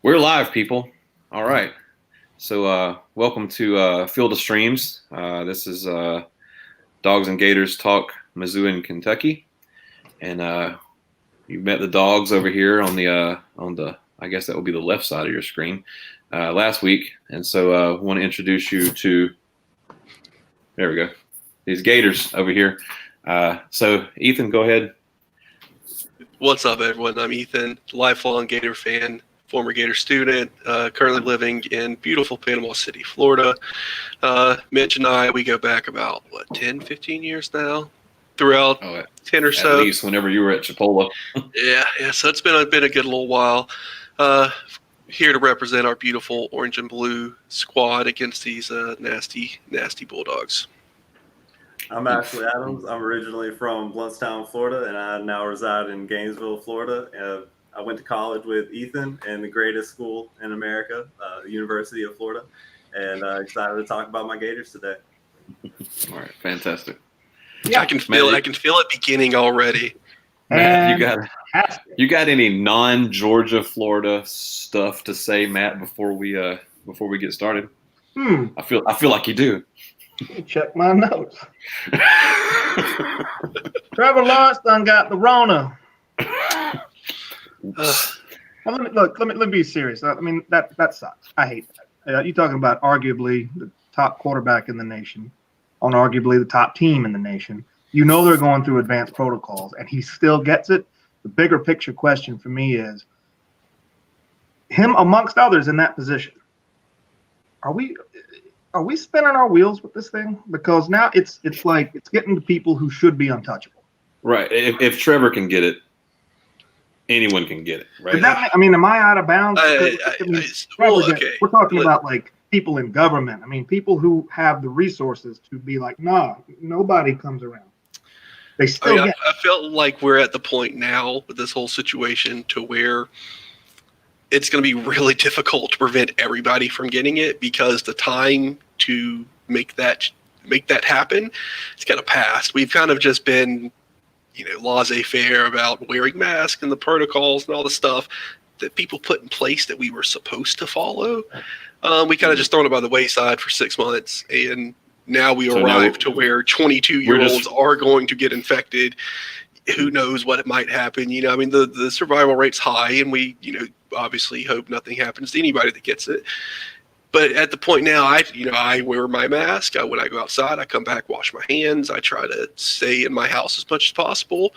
We're live, people. All right. So, welcome to Field of Streams. This is Dawgs and Gators Talk Mizzou and Kentucky, and you met the Dawgs over here on the I guess that would be the left side of your screen last week, and so want to introduce you to. There we go. These Gators over here. So, Ethan, go ahead. What's up, everyone? I'm Ethan, lifelong Gator fan, former Gator student, currently living in beautiful Panama City, Florida. Mitch and I, we go back about, 10, 15 years now? Throughout 10 or so. At least whenever you were at Chipola. Yeah, so it's been a good little while. Here to represent our beautiful orange and blue squad against these nasty Bulldogs. I'm Ashley Adams. I'm originally from Blountstown, Florida, and I now reside in Gainesville, Florida. I went to college with Ethan in the greatest school in America, the University of Florida, and excited to talk about my Gators today. All right, fantastic. Yeah, I can feel it. I can feel it beginning already. Matt, you got any non-Georgia, Florida stuff to say, Matt, before we get started? I feel like you do. Check my notes. Trevor Lawrence done got the Rona. Let me be serious. I mean that sucks. I hate that. You're talking about arguably the top quarterback in the nation, on arguably the top team in the nation. You know they're going through advanced protocols, and he still gets it. The bigger picture question for me is him amongst others in that position. Are we spinning our wheels with this thing? Because now it's like it's getting to people who should be untouchable. Right. If Trevor can get it, anyone can get it, right? Am I out of bounds? We're talking about like people in government. I mean, people who have the resources to be like, nah, nobody comes around. They still get. I felt like we're at the point now with this whole situation to where it's going to be really difficult to prevent everybody from getting it because the time to make that happen, it's kind of passed. We've kind of just been, laissez-faire about wearing masks and the protocols and all the stuff that people put in place that we were supposed to follow. We kind of just thrown it by the wayside for 6 months, and now we arrive to where 22-year-olds are going to get infected. Who knows what it might happen? The survival rate's high, and we, obviously hope nothing happens to anybody that gets it. But at the point now, I wear my mask. When I go outside, I come back, wash my hands. I try to stay in my house as much as possible.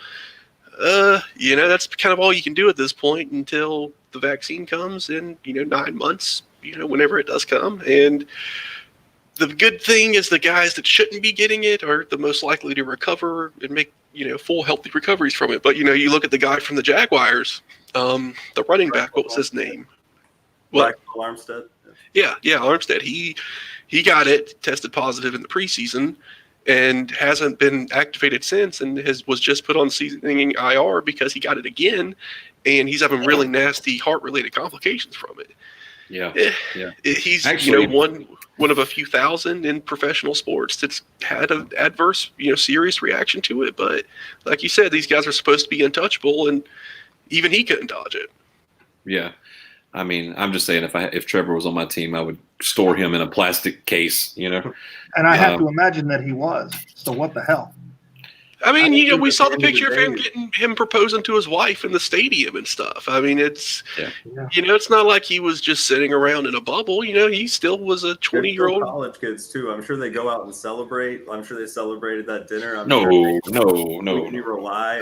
That's kind of all you can do at this point until the vaccine comes in, 9 months, whenever it does come. And the good thing is the guys that shouldn't be getting it are the most likely to recover and make, full healthy recoveries from it. But, you look at the guy from the Jaguars, the running back, what was his name? Armstead. Yeah, Armstead. He got it, tested positive in the preseason, and hasn't been activated since, and was just put on seasoning IR because he got it again, and he's having really nasty heart-related complications from it. Yeah. He's actually one of a few thousand in professional sports that's had an adverse, serious reaction to it. But like you said, these guys are supposed to be untouchable, and even he couldn't dodge it. Yeah. I mean, I'm just saying if Trevor was on my team, I would store him in a plastic case, And I have to imagine that he was. So what the hell? I mean, we saw the picture of him proposing to his wife in the stadium and stuff. I mean, it's, it's not like he was just sitting around in a bubble. He still was a 20-year-old. College kids, too. I'm sure they go out and celebrate. I'm sure they celebrated that dinner. No. Rely.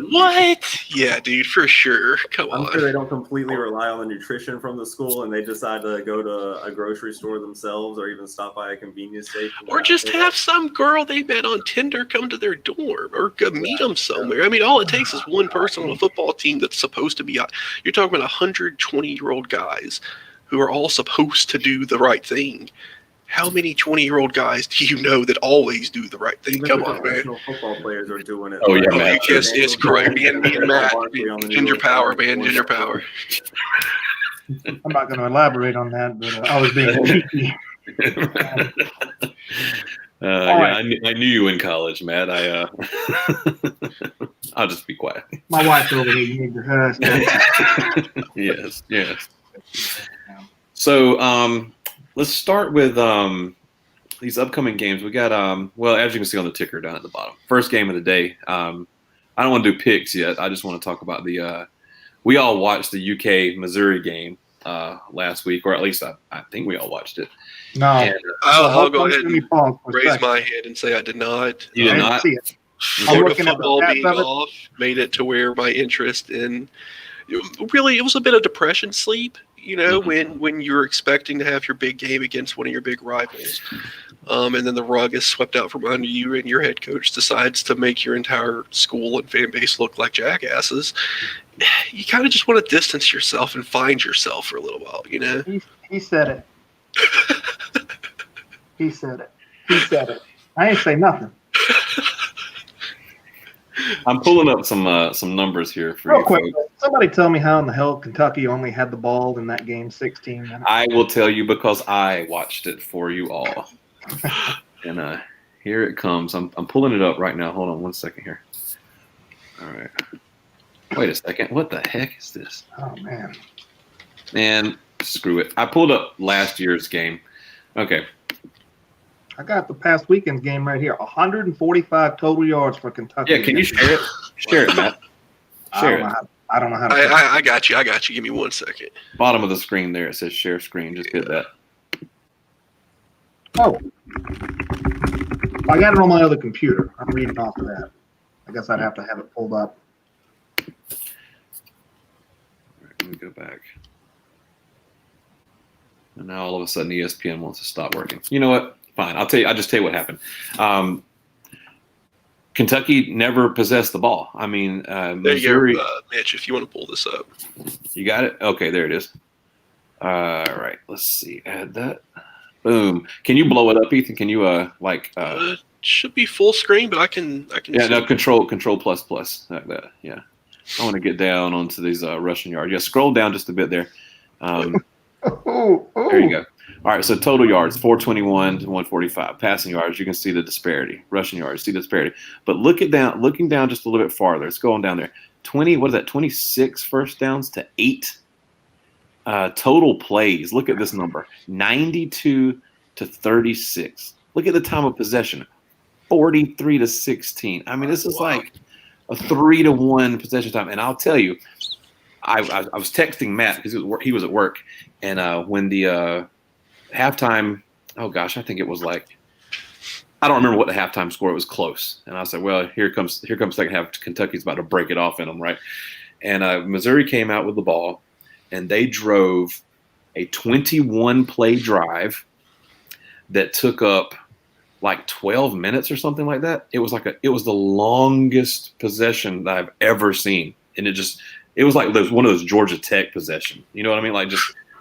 What? Yeah, dude, for sure. Come on. I'm sure they don't completely rely on the nutrition from the school, and they decide to go to a grocery store themselves or even stop by a convenience station. Or just have some girl they met on Tinder come to their dorm. Or go meet them somewhere. I mean, all it takes is one person on a football team that's supposed to be out. You're talking about 120-year-old guys who are all supposed to do the right thing. How many 20-year-old guys do you know that always do the right thing? Come on, man. Football players are doing it. Oh, yeah, man. Yes, it's correct. Me and Matt. Ginger power, man. Ginger power. I'm not going to elaborate on that, but I was being cheeky. I knew you in college, Matt. I'll just be quiet. My wife's over here. You need to her. Yes. So let's start with these upcoming games. We got well, as you can see on the ticker down at the bottom, first game of the day. I don't want to do picks yet. I just want to talk about the. We all watched the UK Missouri game last week, or at least I think we all watched it. No, And, I'll go ahead and raise my hand and say I did not. You did not? See it. Florida football being off made it to where my interest in really, it was a bit of depression sleep, you know, when you're expecting to have your big game against one of your big rivals. And then the rug is swept out from under you and your head coach decides to make your entire school and fan base look like jackasses. You kind of just want to distance yourself and find yourself for a little while, you know? He said it. He said it. He said it. I ain't say nothing. I'm pulling up some numbers here for Real you quick, folks. somebody tell me how in the hell Kentucky only had the ball in that game 16 minutes. I will tell you because I watched it for you all. And here it comes. I'm pulling it up right now. Hold on one second here. All right. Wait a second. What the heck is this? Oh, man. Man, screw it. I pulled up last year's game. Okay. I got the past weekend's game right here. 145 total yards for Kentucky. Yeah, can you share it? Share it, Matt. Share it. I don't know how to. I got you. Give me 1 second. Bottom of the screen there, it says share screen. Just hit that. Oh. I got it on my other computer. I'm reading off of that. I guess I'd have to have it pulled up. All right, let me go back. And now all of a sudden ESPN wants to stop working. You know what? Fine. I'll just tell you what happened. Kentucky never possessed the ball. I mean, Missouri. There you go, Mitch, if you want to pull this up. You got it? Okay, there it is. All right. Let's see. Add that. Boom. Can you blow it up, Ethan? Can you should be full screen, but I can. Yeah. No. Control plus. Like that. Yeah. I want to get down onto these rushing yards. Yeah. Scroll down just a bit there. There you go. All right, so total yards, 421 to 145. Passing yards, you can see the disparity. Rushing yards, see the disparity. But looking down just a little bit farther. It's going down there. 26 first downs to 8 total plays. Look at this number, 92 to 36. Look at the time of possession, 43 to 16. I mean, this is like a 3-to-1 possession time. And I'll tell you, I was texting Matt because he was at work, and when the halftime, oh gosh, I think it was like, I don't remember what the halftime score. It was close, and I said, well, here comes second half. Kentucky's about to break it off in them, right? And Missouri came out with the ball, and they drove a 21-play drive that took up like 12 minutes or something like that. It was the longest possession that I've ever seen, and it was like one of those Georgia Tech possession. You know what I mean? Like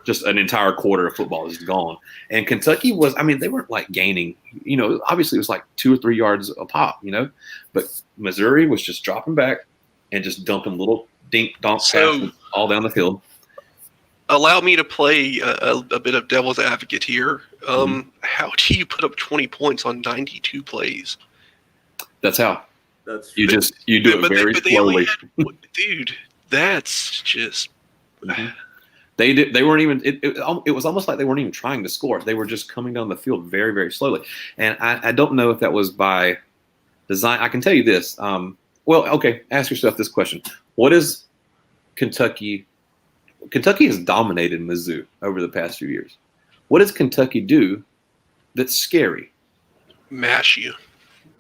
just an entire quarter of football is gone. And Kentucky was, I mean, they weren't like gaining, you know, obviously it was like 2 or 3 yards a pop, you know, but Missouri was just dropping back and just dumping little dink donk passes all down the field. Allow me to play a bit of devil's advocate here. How do you put up 20 points on 92 plays? That's how. You do it very slowly. Dude, that's just. They weren't even. It was almost like they weren't even trying to score. They were just coming down the field very, very slowly. And I don't know if that was by design. I can tell you this. Well, okay. Ask yourself this question: what is Kentucky? Kentucky has dominated Mizzou over the past few years. What does Kentucky do that's scary? Mash you.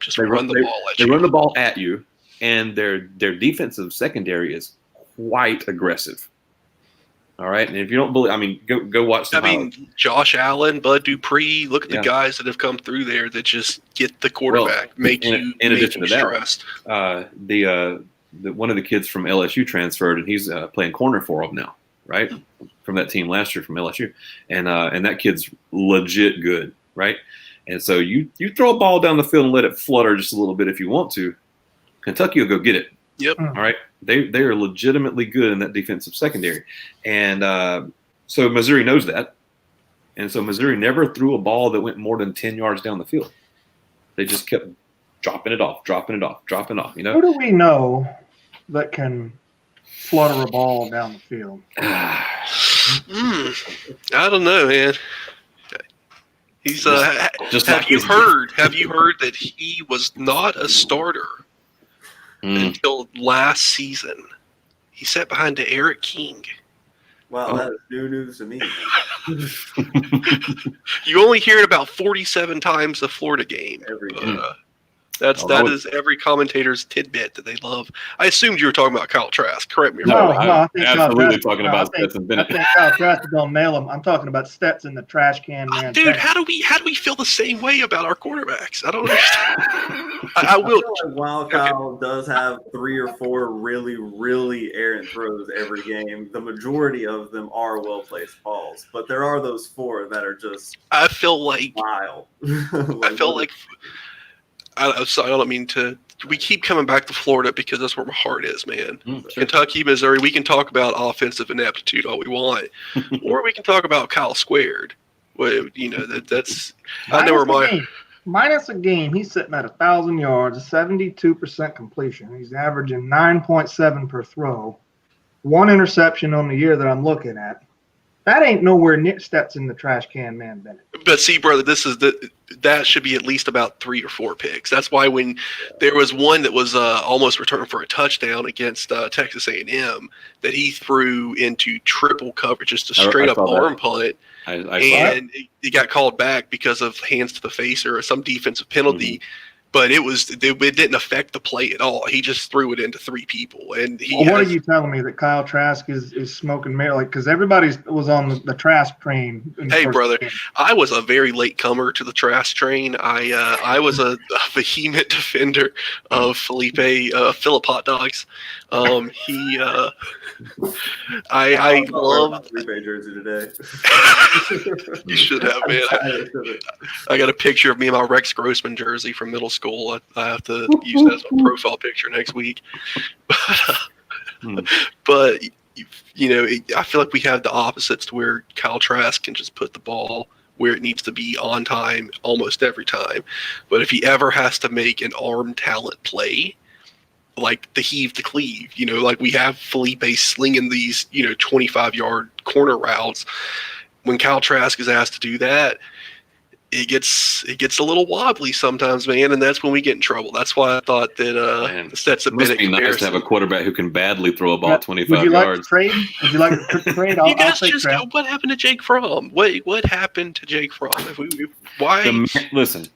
Just run the ball at you. They run the ball at you, and their defensive secondary is quite aggressive. All right, and if you don't believe, I mean, go watch some highlights. Josh Allen, Bud Dupree. Look at the guys that have come through there that just get the quarterback, in addition to stressed. That, one of the kids from LSU transferred, and he's playing corner for them now, right? From that team last year from LSU, and that kid's legit good, right? And so you throw a ball down the field and let it flutter just a little bit if you want to. Kentucky will go get it. Yep. All right. They are legitimately good in that defensive secondary. And so Missouri knows that. And so Missouri never threw a ball that went more than 10 yards down the field. They just kept dropping it off, you know? Who do we know that can flutter a ball down the field? I don't know, man. He's have you heard that he was not a starter until last season? He sat behind to Eric King. Wow, that is new news to me. You only hear it about 47 times the Florida game. Every game. That is every commentator's tidbit that they love. I assumed you were talking about Kyle Trask. Correct me. No, I'm I think absolutely talking about Stetson I Bennett. think Kyle Trask is gonna nail him. I'm talking about Stetson, the trash can man. Dude, how do we feel the same way about our quarterbacks? I don't understand. I will. feel like while Kyle does have 3 or 4 really, really errant throws every game, the majority of them are well-placed balls. But there are those 4 that are just I feel like wild. I feel like I don't mean to. We keep coming back to Florida because that's where my heart is, man. Sure. Kentucky, Missouri. We can talk about offensive ineptitude all we want, or we can talk about Kyle squared. Well, that's. I know where my. Minus a game, he's sitting at 1,000 yards, 72% completion. He's averaging 9.7 per throw. 1 interception on the year that I'm looking at. That ain't nowhere near Stetson, the trash can man Bennett. But see, brother, that should be at least about 3 or 4 picks. That's why when there was one that was almost returned for a touchdown against Texas A&M that he threw into triple coverage, just a straight up arm punt. And it got called back because of hands to the face or some defensive penalty. But it didn't affect the play at all. He just threw it into 3 people. And what are you telling me, that Kyle Trask is smoking mirror? Like, because everybody was on the Trask train. Hey, brother, I was a very late comer to the Trask train. I was a vehement defender of Philip Hot Dogs. I love Felipe jersey today. You should have, man. I got a picture of me in my Rex Grossman jersey from middle school. I have to use that as a profile picture next week. But I feel like we have the opposites to where Kyle Trask can just put the ball where it needs to be on time almost every time. But if he ever has to make an arm talent play, like the heave to cleave, like we have Felipe slinging these, 25-yard corner routes. When Kyle Trask is asked to do that, it gets a little wobbly sometimes, man, and that's when we get in trouble. That's why I thought that Stetson Bennett. Must be nice to have a quarterback who can badly throw a ball 25 yards. Would you yards. Like to trade? Would you like to trade? You guys just go. What happened to Jake Fromm? What happened to Jake Fromm? Why? Listen.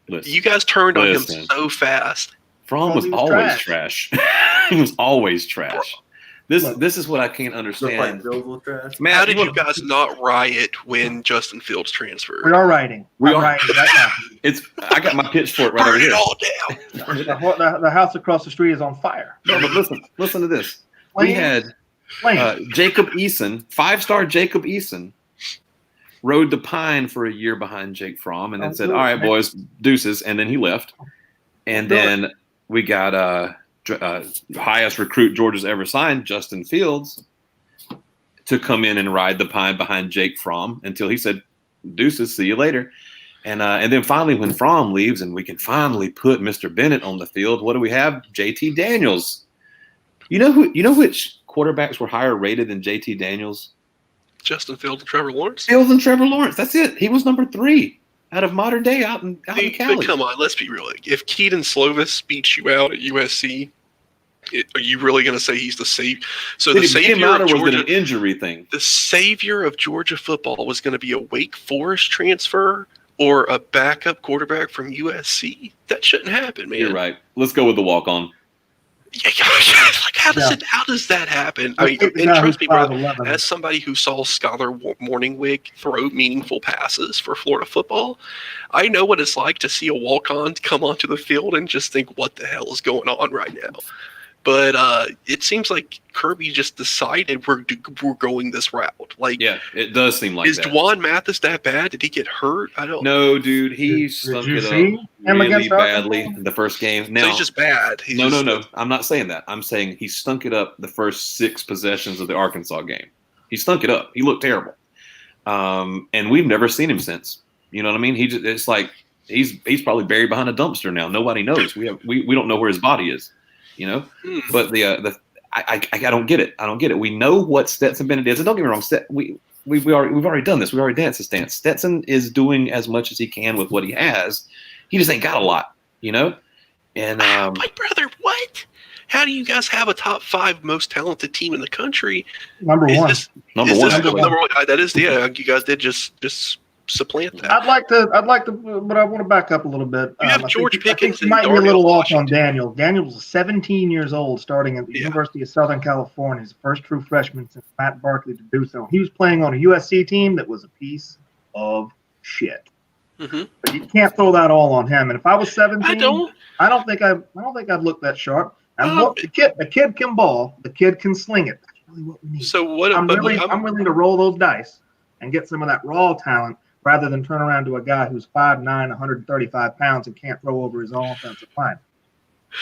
You guys turned on him so fast. Fromm was always trash. He was always trash. This is what I can't understand. Matt, how did you guys not riot when Justin Fields transferred? We are rioting. We are rioting right now. I got my pitchfork right over here. Burn it all down. The house across the street is on fire. No, but listen to this. We had Jacob Eason, 5-star Jacob Eason, rode the pine for a year behind Jake Fromm, and then said, "All right, boys, deuces," and then he left. And then we got highest recruit Georgia's ever signed, Justin Fields, to come in and ride the pine behind Jake Fromm until he said, "Deuces, see you later." And then finally, when Fromm leaves and we can finally put Mr. Bennett on the field, what do we have? JT Daniels. You know which quarterbacks were higher rated than JT Daniels? Justin Fields and Trevor Lawrence. Fields and Trevor Lawrence. That's it. He was number 3 out of modern day out in Cali. But come on, let's be real. If Keaton Slovis beats you out at USC, are you really going to say he's the savior? So the savior of Georgia, was it an injury thing? The savior of Georgia football was going to be a Wake Forest transfer or a backup quarterback from USC. That shouldn't happen, man. You're right. Let's go with the walk-on. Yeah, like how does that happen? I mean, and trust me, brother, as somebody who saw Skylar Morningwig throw meaningful passes for Florida football, I know what it's like to see a walk-on come onto the field and just think, what the hell is going on right now? But it seems like Kirby just decided we're going this route. Like, yeah, it does seem like that. Is Dwan Mathis that bad? Did he get hurt? I don't know. No, dude, he stunk it up really badly the first game. Now, so he's just bad. No. I'm not saying that. I'm saying he stunk it up the first 6 possessions of the Arkansas game. He stunk it up. He looked terrible. And we've never seen him since. You know what I mean? It's like he's probably buried behind a dumpster now. Nobody knows. We don't know where his body is. But I don't get it. I don't get it. We know what Stetson Bennett is, and don't get me wrong. We've already done this. We've already danced this dance. Stetson is doing as much as he can with what he has. He just ain't got a lot, you know. And my brother, what? How do you guys have a top 5 most talented team in the country? Number one. Number one. That is, yeah. You guys did just supplant that. I'd like to, but I want to back up a little bit. You have George Pickens. You might be a little off on Daniel. Daniel's 17 years old, starting at the University of Southern California. He's the first true freshman since Matt Barkley to do so. He was playing on a USC team that was a piece of shit. Mm-hmm. But you can't throw that all on him. And if I was 17, I don't think I'd look that sharp. And look, the kid can ball. The kid can sling it. That's really what we need. So what? I'm willing to roll those dice and get some of that raw talent, rather than turn around to a guy who's 5'9", 135 pounds and can't throw over his own offensive line.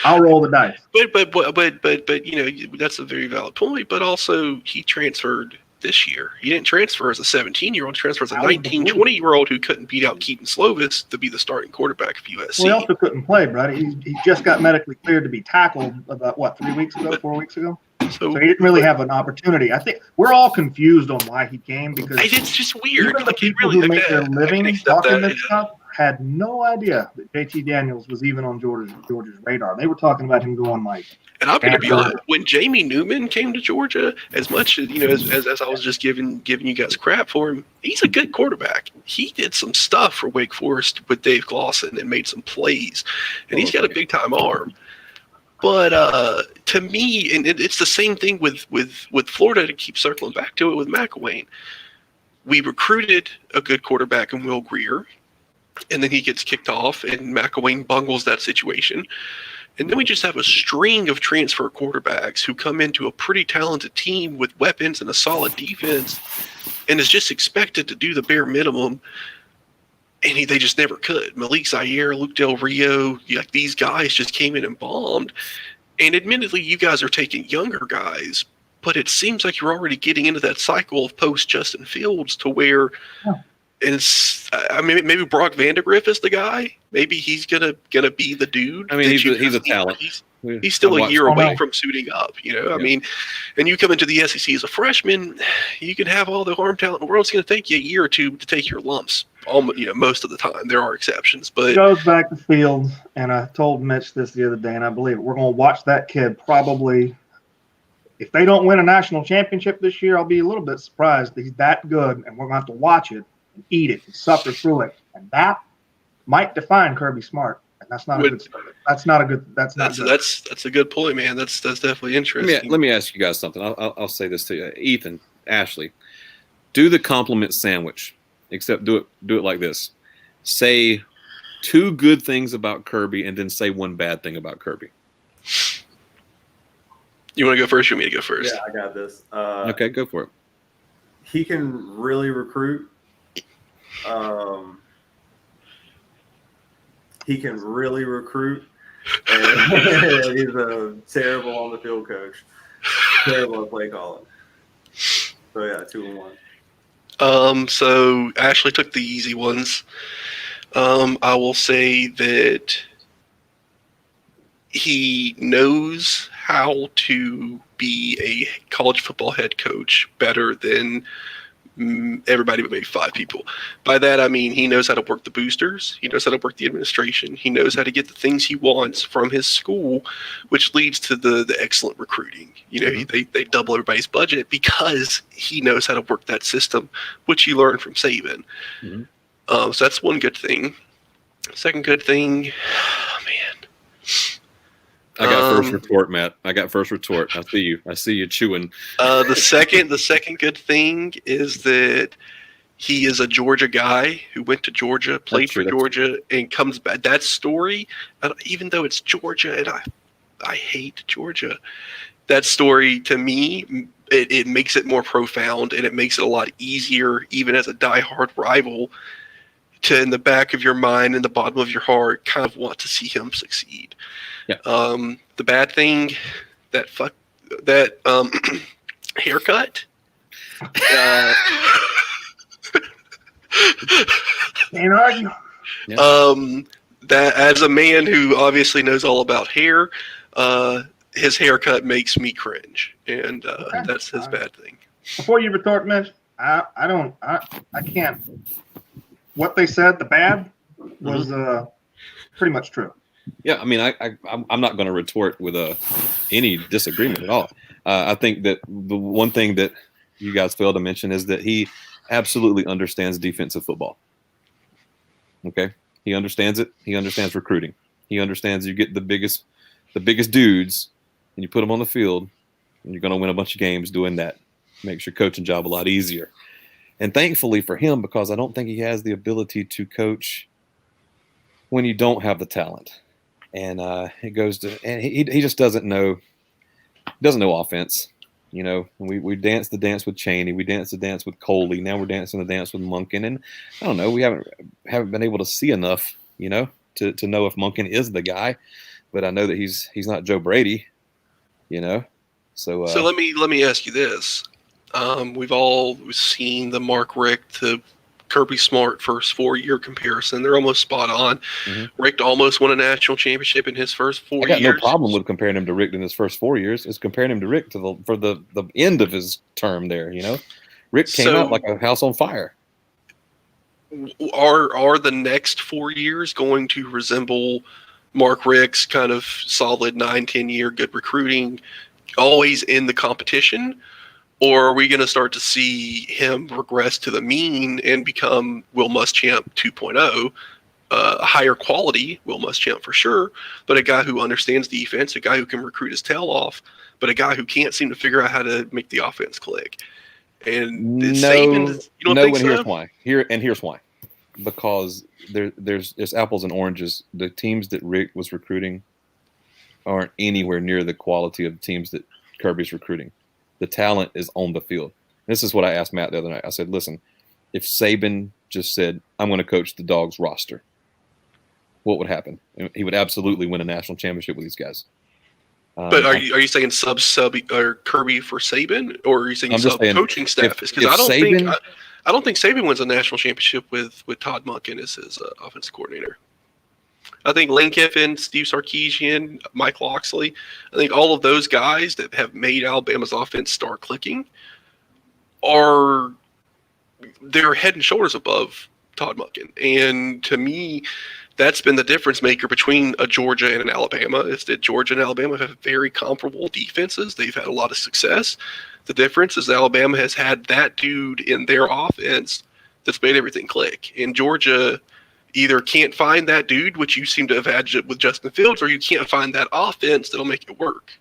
I'll roll the dice. But you know, that's a very valid point. But also, he transferred this year. He didn't transfer as a 17-year-old. He transferred as a 19, 20-year-old who couldn't beat out Keaton Slovis to be the starting quarterback of USC. Well, he also couldn't play, brother. He just got medically cleared to be tackled about, 4 weeks ago? So he didn't really have an opportunity. I think we're all confused on why he came, because it's just weird. Even the people who make their living talking this stuff had no idea that JT Daniels was even on Georgia's radar. They were talking about him going like. And I'm going to be honest, when Jamie Newman came to Georgia, as much as as I was just giving you guys crap for him, he's a good quarterback. He did some stuff for Wake Forest with Dave Clawson and made some plays, and he's got a big time arm. But to me, and it's the same thing with Florida, to keep circling back to it with McElwain. We recruited a good quarterback in Will Grier, and then he gets kicked off, and McElwain bungles that situation. And then we just have a string of transfer quarterbacks who come into a pretty talented team with weapons and a solid defense, and is just expected to do the bare minimum. And they just never could. Malik Zaire, Luke Del Rio, these guys just came in and bombed. And admittedly, you guys are taking younger guys, but it seems like you're already getting into that cycle of post Justin Fields to where, and it's, I mean, maybe Brock Vandegrift is the guy. Maybe he's gonna be the dude. I mean, he's a talent. He's still a year away from suiting up, I mean, and you come into the SEC as a freshman, you can have all the arm talent in the world. It's going to take you a year or two to take your lumps. Most of the time. There are exceptions, but it goes back to Fields, and I told Mitch this the other day, and I believe it. We're going to watch that kid probably. If they don't win a national championship this year, I'll be a little bit surprised that he's that good, and we're going to have to watch it and eat it and suffer through it, and that might define Kirby Smart. That's not a good. That's not good. That's a good point, man. That's definitely interesting. Let me ask you guys something. I'll say this to you, Ethan, Ashley. Do the compliment sandwich, except do it like this. Say 2 good things about Kirby, and then say 1 bad thing about Kirby. You want to go first? Or you want me to go first? Yeah, I got this. Okay, go for it. He can really recruit. He can really recruit, and he's a terrible on the field coach. Terrible at play calling. So yeah, 2 and 1. So Ashley took the easy ones. I will say that he knows how to be a college football head coach better than everybody but maybe 5 people. By that, I mean he knows how to work the boosters. He knows how to work the administration. He knows how to get the things he wants from his school, which leads to the excellent recruiting. They double everybody's budget because he knows how to work that system, which he learned from Saban. So that's one good thing. Second good thing, man. I got first retort, Matt. I got first retort. I see you chewing. The second good thing is that he is a Georgia guy who went to Georgia, played for Georgia, and comes back. That story, even though it's Georgia, and I hate Georgia, that story to me, it makes it more profound, and it makes it a lot easier, even as a diehard rival, to in the back of your mind, in the bottom of your heart, kind of want to see him succeed. Yeah. The bad thing, that haircut. Can't argue. That as a man who obviously knows all about hair, his haircut makes me cringe, and Okay. that's his bad thing. Before you retort, Mitch, I can't. What they said, the bad, was pretty much true. Yeah, I mean, I'm not going to retort with any disagreement at all. I think that the one thing that you guys failed to mention is that he absolutely understands defensive football. Okay, he understands it. He understands recruiting. He understands you get the biggest dudes, and you put them on the field, and you're going to win a bunch of games doing that. Makes your coaching job a lot easier. And thankfully for him, because I don't think he has the ability to coach when you don't have the talent. And it goes to, and he just doesn't know offense. You know, we danced the dance with Chaney, we danced the dance with Coley, now we're dancing the dance with Monken, and I don't know, we haven't been able to see enough, you know, to know if Monken is the guy. But I know that he's not Joe Brady, you know. So let me ask you this: we've all seen the Mark Richt to Kirby Smart first 4-year comparison. They're almost spot on. Mm-hmm. Richt almost won a national championship in his first 4 years. I got no problem with comparing him to Richt in his first 4 years. It's comparing him to Richt for the end of his term there. You know, Richt came out like a house on fire. Are the next 4 years going to resemble Mark Richt's kind of solid 9-10 year good recruiting, always in the competition? Or are we going to start to see him regress to the mean and become Will Muschamp 2.0, a higher quality Will Muschamp for sure, but a guy who understands defense, a guy who can recruit his tail off, but a guy who can't seem to figure out how to make the offense click? And Saban, you don't think so? Here's why. Because there's apples and oranges. The teams that Rick was recruiting aren't anywhere near the quality of teams that Kirby's recruiting. The talent is on the field. This is what I asked Matt the other night. I said, listen, if Saban just said, I'm going to coach the Dawgs roster, what would happen? He would absolutely win a national championship with these guys. But are you saying sub or Kirby for Saban, or are you saying sub coaching staff? Because I don't think Saban wins a national championship with Todd Monken as his offensive coordinator. I think Lane Kiffin, Steve Sarkisian, Mike Loxley, I think all of those guys that have made Alabama's offense start clicking they're head and shoulders above Todd Monken. And to me, that's been the difference maker between a Georgia and an Alabama, is that Georgia and Alabama have very comparable defenses. They've had a lot of success. The difference is Alabama has had that dude in their offense that's made everything click. And Georgia either can't find that dude, which you seem to have had with Justin Fields, or you can't find that offense that'll make it work.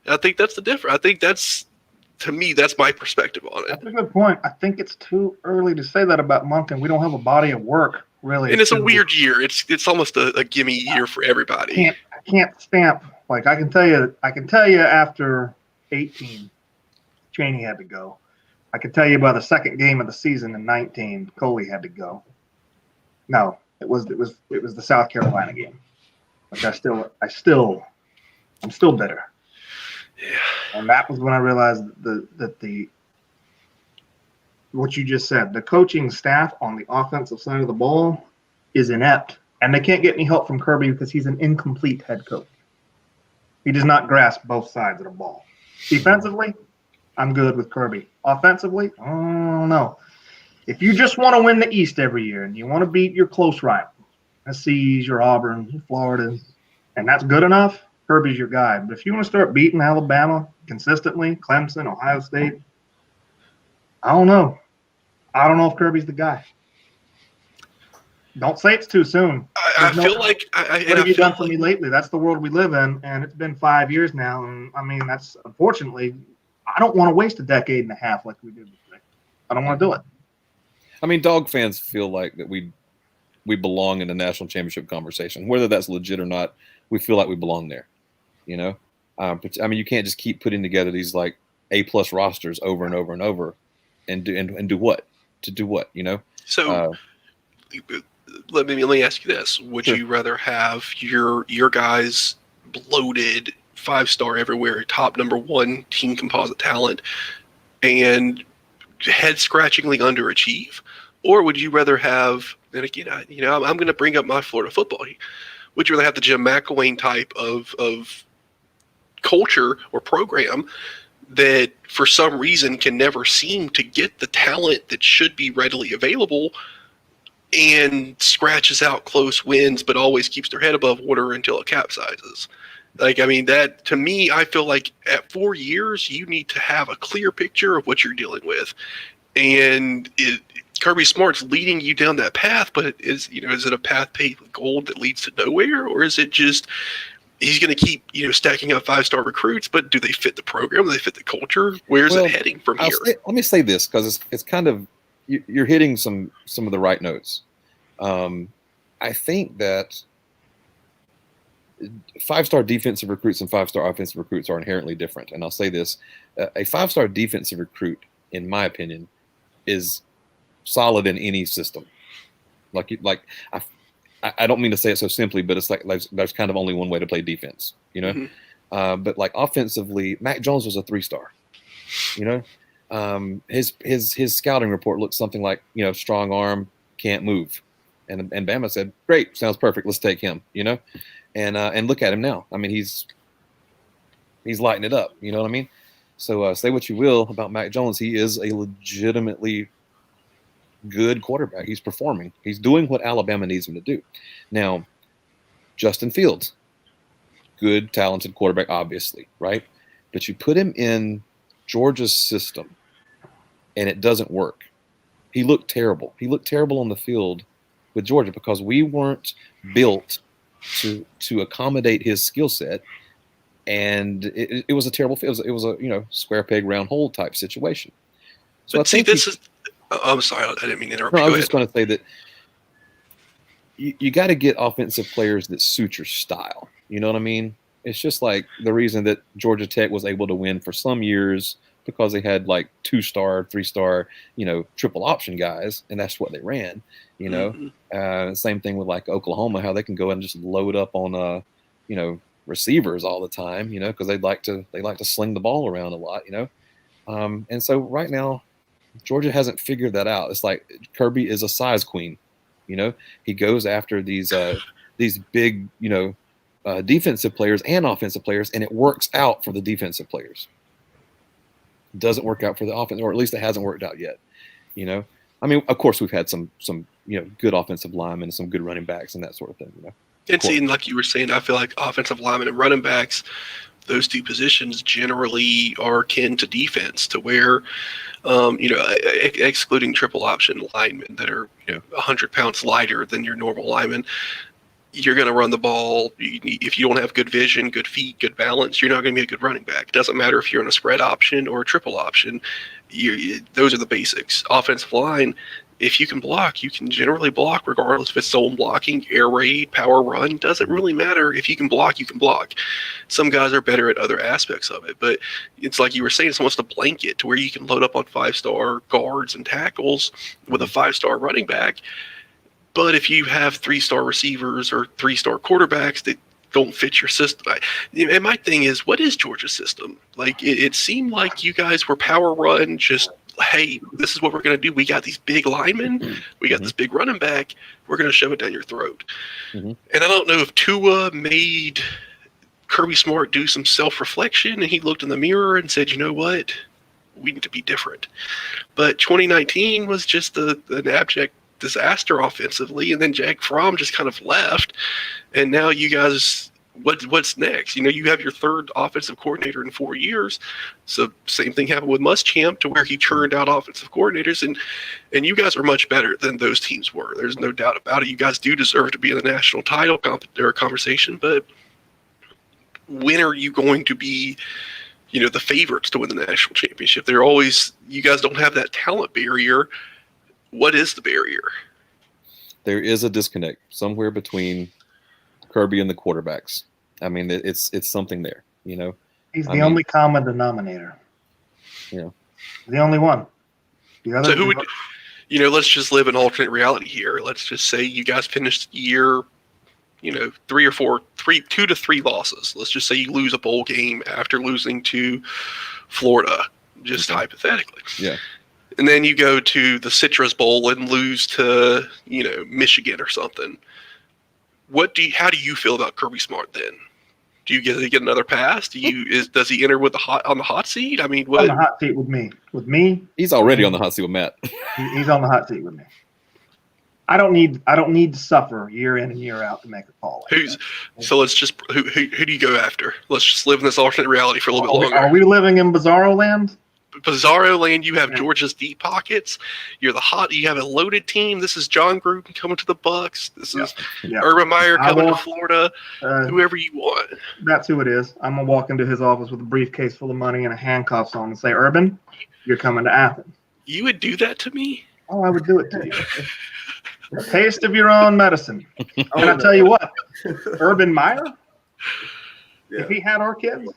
And I think that's the difference. I think to me, that's my perspective on it. That's a good point. I think it's too early to say that about Monken. We don't have a body of work, really. And it's a weird year. It's almost a gimme year for everybody. I can't stamp. Like, I can tell you after 18, Chaney had to go. I can tell you by the second game of the season in 19, Coley had to go. No, it was the South Carolina game. Like, I'm still bitter. Yeah. And that was when I realized that what you just said, the coaching staff on the offensive side of the ball is inept, and they can't get any help from Kirby because he's an incomplete head coach. He does not grasp both sides of the ball. Defensively, I'm good with Kirby. Offensively, I don't know. If you just want to win the East every year and you want to beat your close rival, SC's, your Auburn, your Florida, and that's good enough, Kirby's your guy. But if you want to start beating Alabama consistently, Clemson, Ohio State, I don't know. I don't know if Kirby's the guy. Don't say it's too soon. I feel like what have you done for me lately? That's the world we live in, and it's been 5 years now. And I mean, that's unfortunately, I don't want to waste a decade and a half like we did with Rick. I don't want to do it. I mean, Dog fans feel like that we belong in the national championship conversation, whether that's legit or not. We feel like we belong there, you know. I mean, you can't just keep putting together these like A+ rosters over and over and over, and do what to do what, you know. So let me ask you this: would you rather have your guys bloated 5-star everywhere, top #1 team composite talent, and head-scratchingly underachieve, or would you rather have? And again, I'm going to bring up my Florida football. Would you rather have the Jim McElwain type of culture or program that for some reason can never seem to get the talent that should be readily available, and scratches out close wins, but always keeps their head above water until it capsizes. Like, I mean, that to me, I feel like at 4 years, you need to have a clear picture of what you're dealing with. And Kirby Smart's leading you down that path, but is it a path paved with gold that leads to nowhere? Or is it just he's going to keep, stacking up 5-star recruits, but do they fit the program? Do they fit the culture? Where's it heading from here? Let me say this, because it's kind of, you're hitting some of the right notes. I think that 5-star defensive recruits and 5-star offensive recruits are inherently different. And I'll say this, a 5-star defensive recruit, in my opinion, is solid in any system. I don't mean to say it so simply, but it's like there's kind of only one way to play defense, Mm-hmm. But like offensively, Mac Jones was a 3-star, his scouting report looked something like, strong arm, can't move. And Bama said, great, sounds perfect. Let's take him, and look at him now. I mean, he's lighting it up. You know what I mean? So say what you will about Mac Jones. He is a legitimately good quarterback. He's performing. He's doing what Alabama needs him to do. Now, Justin Fields, good, talented quarterback, obviously, right? But you put him in Georgia's system, and it doesn't work. He looked terrible. He looked terrible on the field with Georgia because we weren't built to accommodate his skill set, and it was a terrible field. It was a square peg round hole type situation. So but see, I'm sorry, I didn't mean to interrupt. No, I was just going to say that you got to get offensive players that suit your style. You know what I mean? It's just like the reason that Georgia Tech was able to win for some years because they had like 2-star, 3-star, triple option guys, and that's what they ran. Mm-hmm. Same thing with like Oklahoma, how they can go and just load up on receivers all the time, because they like to sling the ball around a lot, and so right now Georgia hasn't figured that out. It's like Kirby is a size queen, he goes after these big defensive players and offensive players, and it works out for the defensive players. It doesn't work out for the offense, or at least it hasn't worked out yet. I mean, of course we've had some good offensive linemen and some good running backs and that sort of thing. And seeing, like you were saying, I feel like offensive linemen and running backs, those two positions generally are akin to defense, to where, excluding triple option linemen that are 100 pounds lighter than your normal lineman, you're going to run the ball. If you don't have good vision, good feet, good balance, you're not going to be a good running back. It doesn't matter if you're in a spread option or a triple option. Those are the basics. Offensive line, if you can block, you can generally block regardless if it's zone blocking, air raid, power run. Doesn't really matter. If you can block, you can block. Some guys are better at other aspects of it, but it's like you were saying, it's almost a blanket to where you can load up on 5-star guards and tackles with a 5-star running back. But if you have 3-star receivers or 3-star quarterbacks that don't fit your system, and my thing is, what is Georgia's system? Like, it seemed like you guys were power run, just, hey, this is what we're going to do. We got these big linemen. We got this big running back. We're going to shove it down your throat. Mm-hmm. And I don't know if Tua made Kirby Smart do some self-reflection, and he looked in the mirror and said, you know what? We need to be different. But 2019 was just an abject disaster offensively, and then Jack Fromm just kind of left, and now you guys, what's next? You have your third offensive coordinator in 4 years. So same thing happened with Muschamp, to where he churned out offensive coordinators, and you guys are much better than those teams were. There's no doubt about it. You guys do deserve to be in the national title conversation, but when are you going to be the favorites to win the national championship? They're always, you guys don't have that talent barrier. What is the barrier? There is a disconnect somewhere between Kirby and the quarterbacks. I mean, it's something there, He's the only common denominator. Yeah. The only one. So who would, let's just live an alternate reality here. Let's just say you guys finished the year, 2 to 3 losses. Let's just say you lose a bowl game after losing to Florida, just hypothetically. Yeah. And then you go to the Citrus Bowl and lose to, Michigan or something. How do you feel about Kirby Smart then? Do you get another pass? Does he enter with on the hot seat? I mean, On what? the hot seat with me. With me, He's already on the hot seat with Matt. he's on the hot seat with me. I don't need to suffer year in and year out to make a call. So let's just who do you go after? Let's just live in this alternate reality for a little bit longer. Are we living in Bizarro land? Bizarro land, you have Georgia's deep pockets. You have a loaded team. This is John Gruden coming to the Bucks. This is Urban Meyer coming to Florida. Whoever you want. That's who it is. I'm gonna walk into his office with a briefcase full of money and a handcuffs on and say, Urban, you're coming to Athens. You would do that to me? Oh, I would do it to you. A taste of your own medicine. And I tell you what, Urban Meyer, if he had our kids,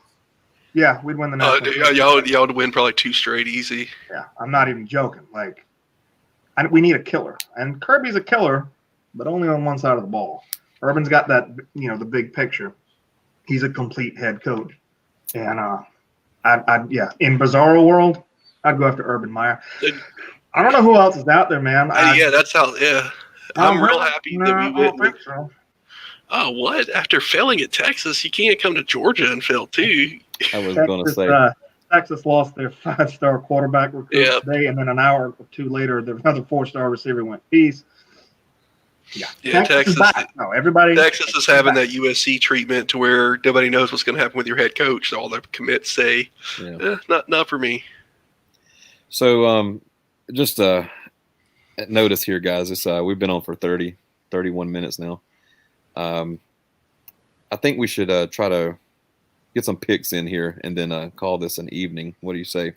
we'd win the national. Y'all would win probably 2 straight easy. Yeah, I'm not even joking. Like, we need a killer, and Kirby's a killer, but only on one side of the ball. Urban's got that, the big picture. He's a complete head coach, and in Bizarro world, I'd go after Urban Meyer. I don't know who else is out there, man. That's how. Yeah, I'm real happy that we went. I don't think so. Oh, what? After failing at Texas, you can't come to Georgia and fail too. I was going to say. Texas lost their 5-star quarterback recruit today, and then an hour or two later, their other 4-star receiver went peace. Yeah, Texas is back. No, everybody. Texas is having that USC treatment to where nobody knows what's going to happen with your head coach. All the commits say, not for me. So, just notice here, guys. It's we've been on for 31 minutes now. I think we should try to get some picks in here and then call this an evening. What do you say?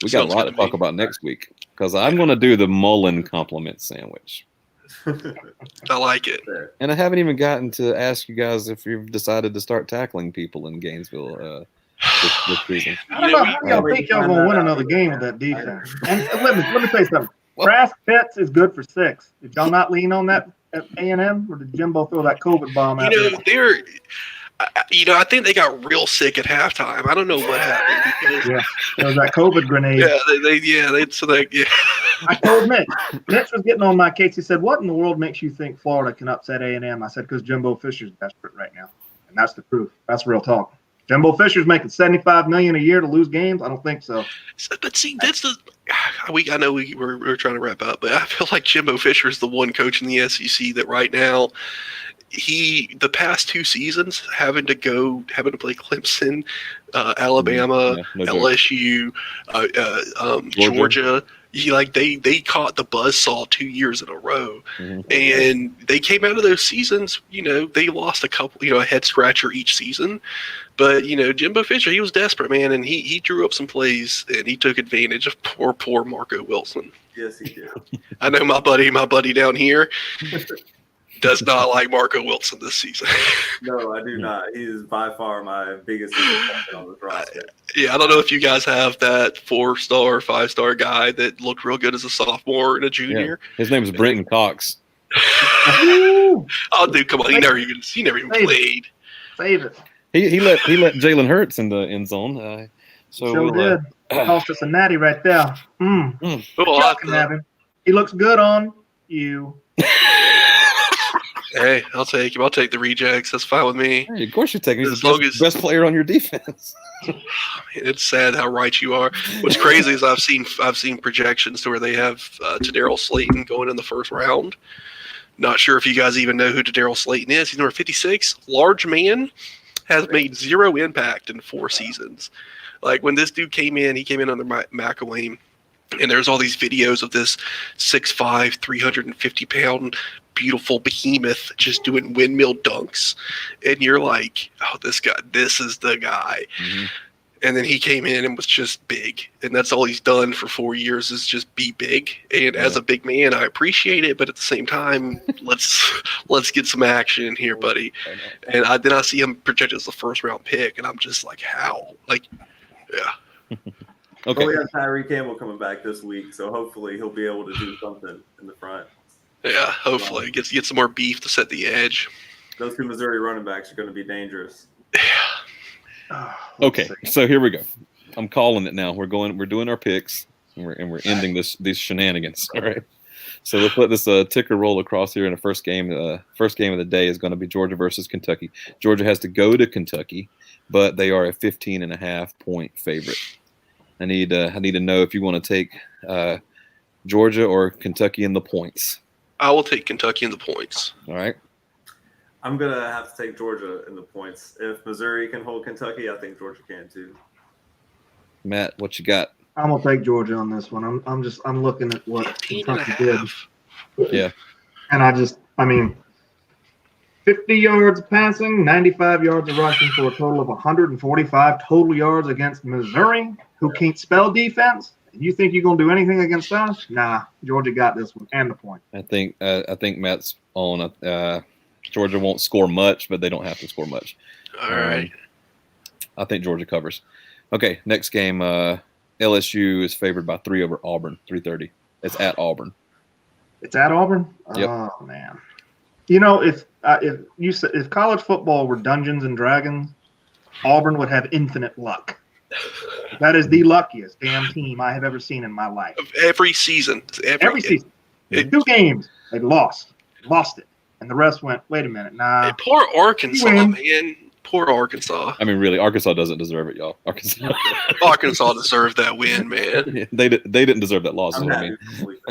We got a lot to talk about next week because I'm going to do the Mullen compliment sandwich. I like it. And I haven't even gotten to ask you guys if you've decided to start tackling people in Gainesville this season. I don't know how y'all think y'all going to win another game with that defense. And let me say something. Brass Pitts is good for 6. Did y'all not lean on that at A&M, or did Jimbo throw that COVID bomb out there? I think they got real sick at halftime. I don't know what happened. There was that COVID grenade. I told Mitch. Mitch was getting on my case. He said, "What in the world makes you think Florida can upset A&M?" I said, "Because Jimbo Fisher's desperate right now," and that's the truth. That's real talk. Jimbo Fisher's making $75 million a year to lose games. I don't think so. But see, that's the. I know we're trying to wrap up, but I feel like Jimbo Fisher is the one coach in the SEC that right now. The past 2 seasons having to play Clemson, Alabama, LSU, Georgia. They caught the buzzsaw 2 years in a row, and they came out of those seasons. They lost a couple, a head scratcher each season, but Jimbo Fisher, he was desperate, man, and he drew up some plays and he took advantage of poor Marco Wilson. Yes, he did. I know my buddy down here. Does not like Marco Wilson this season. No, I do not. He is by far my biggest disappointment on this roster. I don't know if you guys have that 4-star, 5-star guy that looked real good as a sophomore and a junior. Yeah. His name is Brenton Cox. Oh, dude, come on! He never even played. Save it. He let Jalen Hurts in the end zone. So did. Cost us a natty right there. Well, he looks good on you. Hey, I'll take him. I'll take the rejects. That's fine with me. Hey, of course you take him. He's the best player on your defense. It's sad how right you are. What's crazy is I've seen projections to where they have Tadarius Slayton going in the first round. Not sure if you guys even know who Tadarius Slayton is. He's number 56. Large man, has made 0 impact in 4 seasons. Like when this dude came in, he came in under McElwain. And there's all these videos of this 6'5", 350-pound, beautiful behemoth just doing windmill dunks. And you're like, oh, this is the guy. Mm-hmm. And then he came in and was just big. And that's all he's done for 4 years is just be big. And as a big man, I appreciate it. But at the same time, let's get some action here, buddy. And then I see him projected as the first-round pick. And I'm just like, how? Like, yeah. Okay. Well, we have Tyree Campbell coming back this week, so hopefully he'll be able to do something in the front. Yeah, hopefully. Get some more beef to set the edge. Those 2 Missouri running backs are going to be dangerous. Yeah. Okay, so here we go. I'm calling it now. We're doing our picks, and we're ending these shenanigans. All right. So let's let this ticker roll across here in the first game. First game of the day is going to be Georgia versus Kentucky. Georgia has to go to Kentucky, but they are a 15.5-point favorite. I need to know if you want to take Georgia or Kentucky in the points. I will take Kentucky in the points. All right. I'm going to have to take Georgia in the points. If Missouri can hold Kentucky, I think Georgia can too. Matt, what you got? I'm gonna take Georgia on this one. I'm looking at what 15 and a Kentucky did. half. Yeah. And I mean, 50 yards passing, 95 yards of rushing for a total of 145 total yards against Missouri, who can't spell defense. You think you're going to do anything against us? Nah, Georgia got this one and the point. I think Matt's on. Georgia won't score much, but they don't have to score much. All right. I think Georgia covers. Okay, next game. LSU is favored by 3 over Auburn, 3:30. It's at Auburn. It's at Auburn? Yep. Oh, man. You know, if college football were Dungeons and Dragons, Auburn would have infinite luck. That is the luckiest damn team I have ever seen in my life. Of every season. Every season. 2 games, they lost it. And the rest went, wait a minute, nah. Hey, poor Arkansas, Win. man. Poor Arkansas. I mean, really, Arkansas doesn't deserve it, y'all. Arkansas deserved that win, man. They didn't deserve that loss. I'm Is what I happy mean. for Felipe.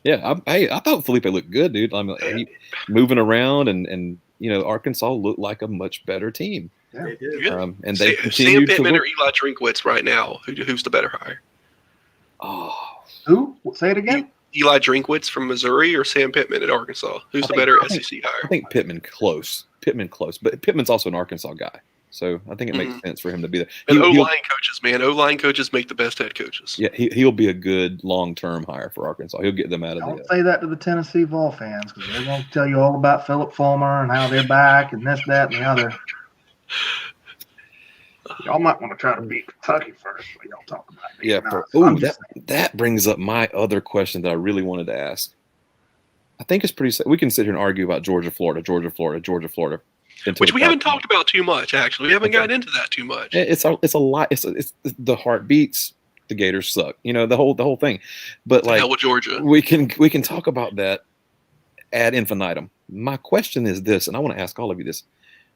Yeah, I thought Felipe looked good, dude. He moving around, and Arkansas looked like a much better team. Yeah. They did. Yeah. And they Sam continued to Pittman look. or Eli Drinkwitz right now? Who's the better hire? Oh, Who? Say it again? Eli Drinkwitz from Missouri or Sam Pittman at Arkansas? Who's the better SEC I hire? think Pittman close, but Pittman's also an Arkansas guy, so I think it makes sense for him to be there. And He'll- O-line coaches, man. O-line coaches make the best head coaches. Yeah, he'll be a good long-term hire for Arkansas. He'll get them out of Don't the. say that to the Tennessee Vol fans because they're going to tell you all about Philip Fulmer and how they're back and this, that, and the other. Y'all might want to try to beat Kentucky first when y'all talk about it. Yeah. That brings up my other question that I really wanted to ask. I think it's pretty. We can sit here and argue about Georgia, Florida, Which we haven't talked about too much, actually. We haven't gotten into that too much. It's a lot. It's the heartbeats. The Gators suck. The whole thing. But Hell with Georgia. we can talk about that ad infinitum. My question is this, and I want to ask all of you this: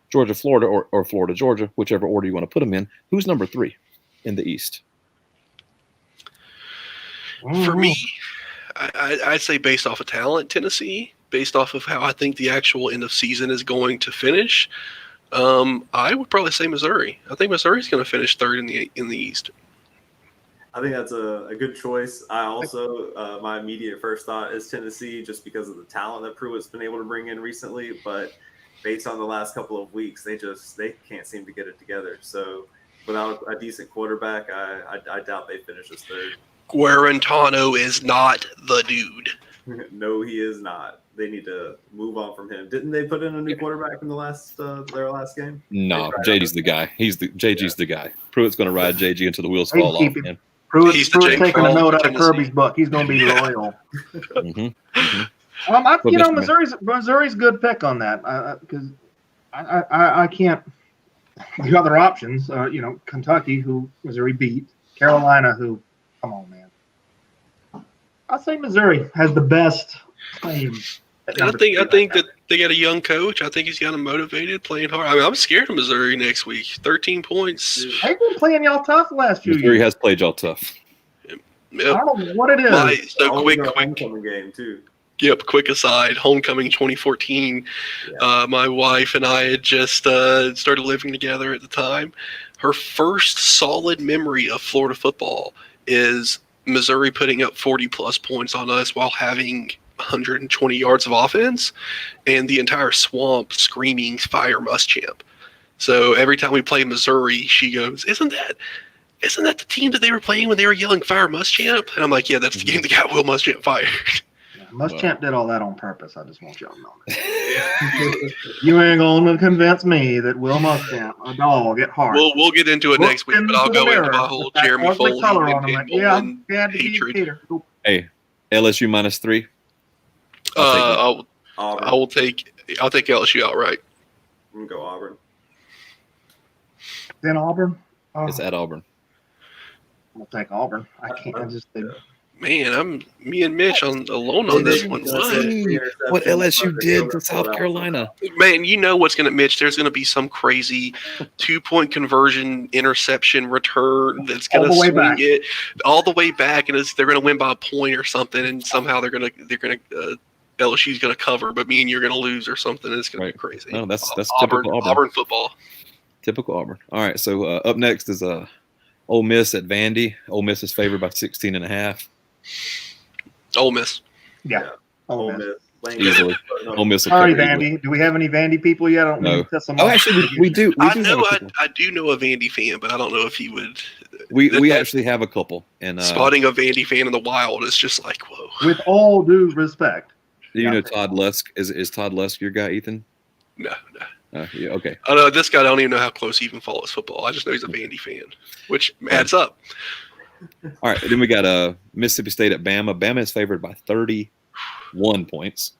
Georgia, Florida, or Florida, Georgia, whichever order you want to put them in. Who's number 3 in the East? For me, I'd say based off of talent, Tennessee. Based off of how I think the actual end of season is going to finish, I would probably say Missouri. I think Missouri's going to finish 3rd in the East. I think that's a good choice. I also, my immediate first thought is Tennessee just because of the talent that Pruitt's been able to bring in recently. But based on the last couple of weeks, they can't seem to get it together. So without a decent quarterback, I doubt they finish as 3rd. Guarantano is not the dude. No, he is not. They need to move on from him. Didn't they put in a new quarterback in the their last game? No, JG's the guy. JG's the guy. Pruitt's going to ride JG until the wheels fall off. Man. He's Pruitt's the Jake taking a Paul note of out of Tennessee. Kirby's book. He's going to be loyal. Mm-hmm. Missouri's a good pick on that because I can't. The other options are Kentucky, who Missouri beat, Carolina, who come on, man. I say Missouri has the best claim. I think that they got a young coach. I think he's got them motivated, playing hard. I mean, I'm scared of Missouri next week. 13 points. They've been playing y'all tough the last few Missouri years. has played y'all tough. Yep. I don't know what it is. Quick homecoming game too. Yep, quick aside, homecoming 2014. Yeah. My wife and I had just started living together at the time. Her first solid memory of Florida football is Missouri putting up 40-plus points on us while having 120 yards of offense and the entire swamp screaming, "Fire Muschamp." So every time we play Missouri, she goes, Isn't that the team that they were playing when they were yelling, "Fire Muschamp"? And I'm like, yeah, that's the game that got Will Muschamp fired. Muschamp did all that on purpose. I just want y'all to know that. You ain't gonna convince me that Will Muschamp, a dog, get hard. We'll get into it next week, but I'll go into my whole Jeremy Foley color on and him. Yeah, I'm Mullen glad to be hatred. Peter. Hey, LSU -3. I'll Auburn. take LSU outright. I'm gonna go Auburn. Then Auburn. Oh, It's at Auburn. I'm gonna take Auburn. I can't. I just think Man, me and Mitch alone on this one. What LSU did to South Carolina? Man, you know what's going to, Mitch, there's going to be some crazy 2-point conversion interception return that's going to swing it all the way back, and they're going to win by a point or something, and somehow LSU's going to cover, but me and you're going to lose or something. And it's going to be crazy. No, that's Auburn, typical Auburn football. Typical Auburn. All right, so up next is Ole Miss at Vandy. Ole Miss is favored by 16.5. Ole Miss. Yeah. Ole Miss. Easily. Ole Miss. Sorry, Vandy. Do we have any Vandy people yet? I don't know. Oh, actually, we do. I do know a Vandy fan, but I don't know if he would. We actually have a couple. And spotting a Vandy fan in the wild is just like, whoa. With all due respect. Do you know Todd Lusk? Is Todd Lusk your guy, Ethan? No. Yeah, okay. I know this guy. I don't even know how close he even follows football. I just know he's a Vandy fan, which adds up. All right, then we got Mississippi State at Bama. Bama is favored by 31 points.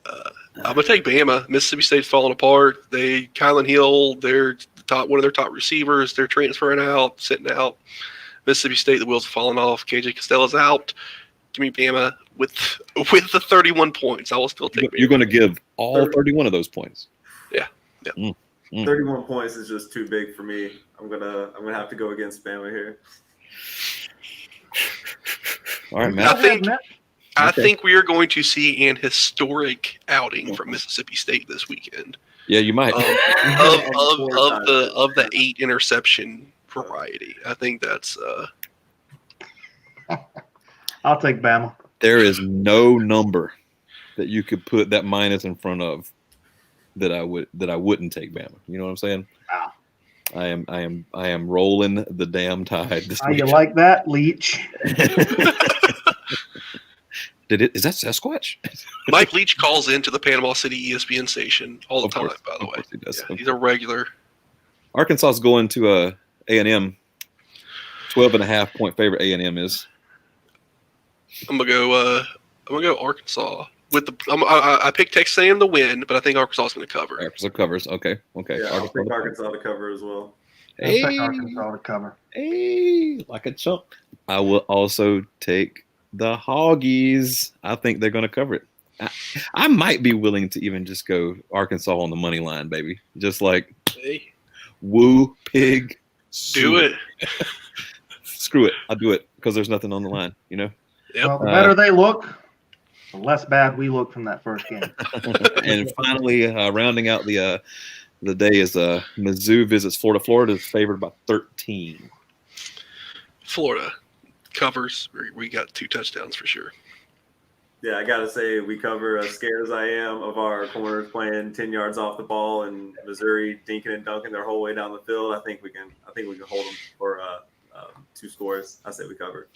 I'm gonna take Bama. Mississippi State's falling apart. Kylan Hill, one of their top receivers. They're transferring out, sitting out. Mississippi State, the wheels are falling off. KJ Costello's out. Give me Bama with the 31 points. I will still take Bama. You're going to give all 31 of those points. Yeah. 31 points is just too big for me. I'm gonna have to go against Bama here. All right, Matt. I think we are going to see an historic outing from Mississippi State this weekend. Yeah, you might. Of the 8 interception variety. I think that's. I'll take Bama. There is no number that you could put that minus in front of that I wouldn't take Bama. You know what I'm saying? Wow. I am rolling the damn tide. How you like that, Leach? Is that Sasquatch? Mike Leach calls into the Panama City ESPN station all the time, by the way. He does. Yeah, he's a regular. Arkansas is going to A&M. 12.5 point favorite A&M is. I'm gonna go Arkansas with the. I picked Texas A&M to win, but I think Arkansas is going to cover. Arkansas covers. Okay. Yeah, I'll pick Arkansas to cover as well. I'll pick Arkansas to cover. Hey, like a chump. I will also take the Hoggies. I think they're going to cover it. I might be willing to even just go Arkansas on the money line, baby. Just like woo pig. Do it. Screw it. I'll do it because there's nothing on the line, you know? Yep. Well, the better they look, the less bad we look from that first game. And finally, rounding out the day is Mizzou visits Florida. Florida is favored by 13. Florida covers. We got 2 touchdowns for sure. Yeah, I gotta say we cover. As scared as I am of our corners playing 10 yards off the ball and Missouri dinking and dunking their whole way down the field, I think we can hold them for 2 scores. I say we cover.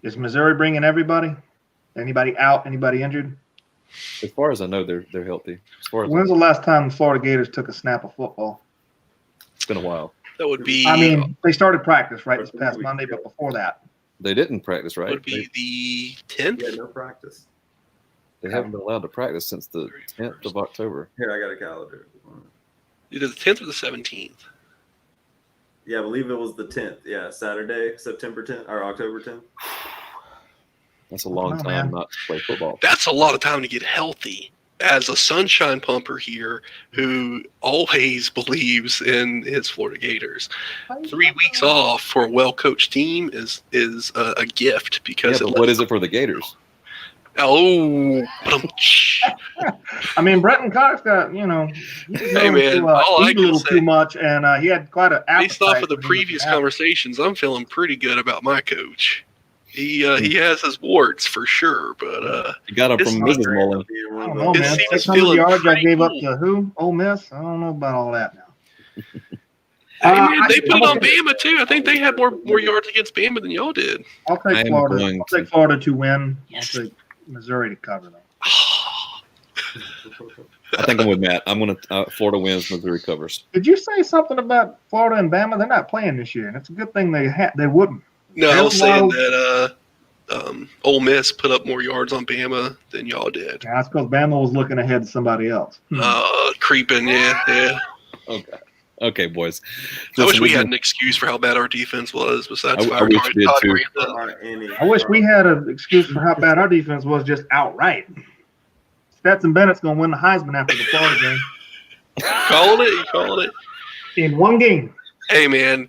Is Missouri bringing everybody? Anybody out? Anybody injured? As far as I know, they're healthy. When's the last time the Florida Gators took a snap of football? It's been a while. That would be. I mean, they started practice this past Monday, but before that, they didn't practice, right? Would be the 10th. Yeah, no practice. They haven't been allowed to practice since the 10th of October. Here, I got a calendar. Either the 10th or the 17th. Yeah, I believe it was the 10th. Yeah, Saturday, September 10th or October 10th. That's a long time not to play football. That's a lot of time to get healthy. As a sunshine pumper here who always believes in his Florida Gators, 3 weeks off for a well-coached team is a gift because what is it for the Gators? Oh, I mean, Brenton Cox got hey man, all I eat a little can say, too much, and he had quite an appetite. Based off of the previous conversations, I'm feeling pretty good about my coach. He has his warts for sure, but you got him from Mrs. Mullen. I don't know, man. 600 yards I gave up to who? Ole Miss. I don't know about all that now. Hey man, they put it on Bama too. I think they had more yards against Bama than y'all did. I'll take Florida. I'll take Florida to win. I'll take Missouri to cover them. I think I'm with Matt. I'm going to Florida wins, Missouri covers. Did you say something about Florida and Bama? They're not playing this year, and it's a good thing they wouldn't. No, I was saying that Ole Miss put up more yards on Bama than y'all did. Yeah, that's because Bama was looking ahead to somebody else. Creeping, yeah. Okay. Okay, boys. I wish Listen, we had an excuse for how bad our defense was. Besides, I wish we did too. There aren't any. I wish we had an excuse for how bad our defense was just outright. Stetson Bennett's going to win the Heisman after the Florida game Calling it. You calling it? in one game. Hey man,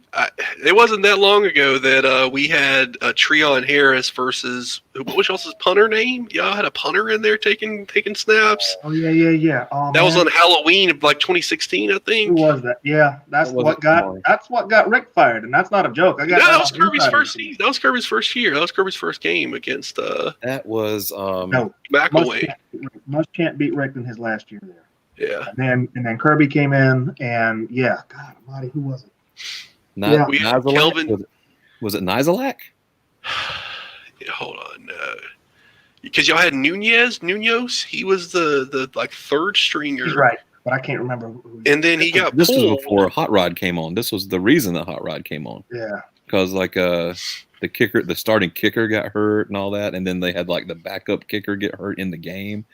it wasn't that long ago that we had Treon Harris versus what was his punter name? Y'all had a punter in there taking snaps. Oh yeah. Oh, That was man. on Halloween of like 2016, I Who think. was that? Yeah, that's That what wasn't got Rick fired, and that's not a joke. I got No, that on was Kirby's Insider. first season. That was Kirby's first year. That was Kirby's first game against That was No, McElway. Much can't beat Rick in his last year there. Yeah. And then Kirby came in, and yeah, God Almighty, who was it? Ni- We had Nizalak? Kelvin. Was it Nizalak? Yeah, hold on. Because y'all had Munoz. He was the like third stringer. He's right, but I can't remember who. And then he got This was pulled. before Hot Rod came on. This was the reason that Hot Rod came on. Yeah, Because like the starting kicker got hurt and all that, and then they had like the backup kicker get hurt in the game,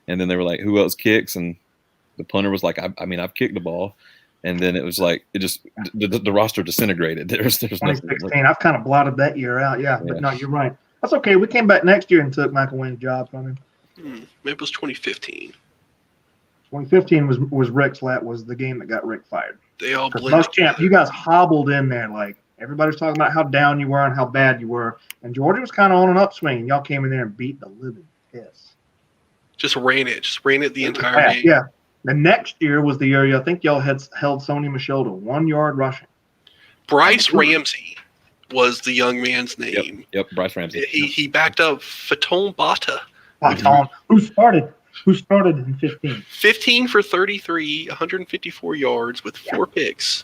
and then they were like, who else kicks? And the punter was like, I've kicked the ball, and then it was like it just the roster disintegrated. There's nothing. 2016. I've kind of blotted that year out. Yeah, but no, you're right. That's okay. We came back next year and took McElwain's job from him. Maybe it was 2015. 2015 was Rick's was the game that got Rick fired. They all Because blended. Muschamp, you guys hobbled in there like everybody's talking about how down you were and how bad you were, and Georgia was kind of on an upswing. Y'all came in there and beat the living piss. Just ran it the entire game. Yeah. The next year was the year I think y'all had held Sony Michel to 1 yard rushing. Bryce Ramsey was the young man's name. Yep, Bryce Ramsey. He backed up Fatone Bata. Who started in 15? 15 for 33, 154 yards with 4 picks.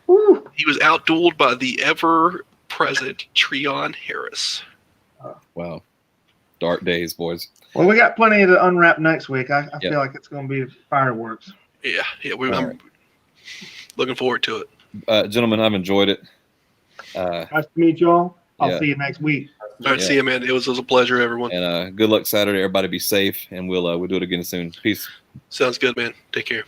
Woo. He was outdueled by the ever-present Treon Harris. Wow, dark days, boys. Well, we got plenty to unwrap next week. I Yep. feel like it's going to be fireworks. Yeah, All I'm right. looking forward to it. Gentlemen, I've enjoyed it. Nice to meet y'all. I'll Yeah. see you next week. All right, see you, man. It was a pleasure, everyone. And good luck Saturday. Everybody be safe, and we'll do it again soon. Peace. Sounds good, man. Take care.